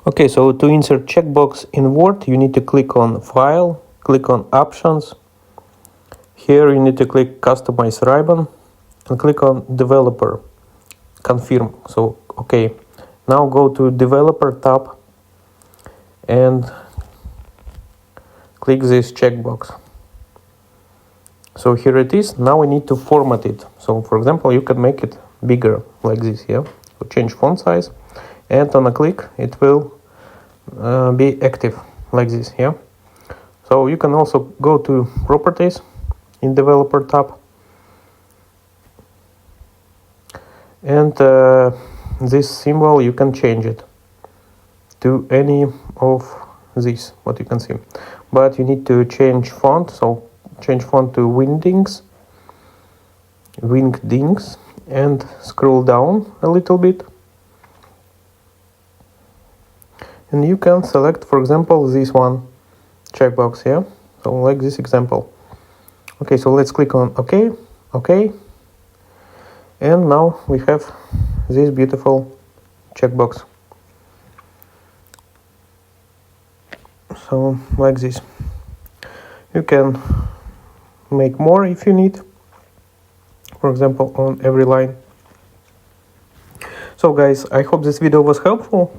Okay, so to insert checkbox in Word, you need to click on File, click on Options. Here you need to click Customize Ribbon and click on Developer, Confirm. So, okay, now go to Developer tab and click this checkbox. So here it is. Now we need to format it. So for example, you can make it bigger like this here. So change font size, and on a click it will be active like this here. So you can also go to Properties in Developer tab, and this symbol you can change it to any of these, what you can see. But you need to change font, so change font to Wingdings, and scroll down a little bit. And you can select, for example, this one, checkbox here. So like this example. Okay, so let's click on OK, OK. And now we have this beautiful checkbox. So like this. You can make more if you need, for example, on every line. So guys, I hope this video was helpful.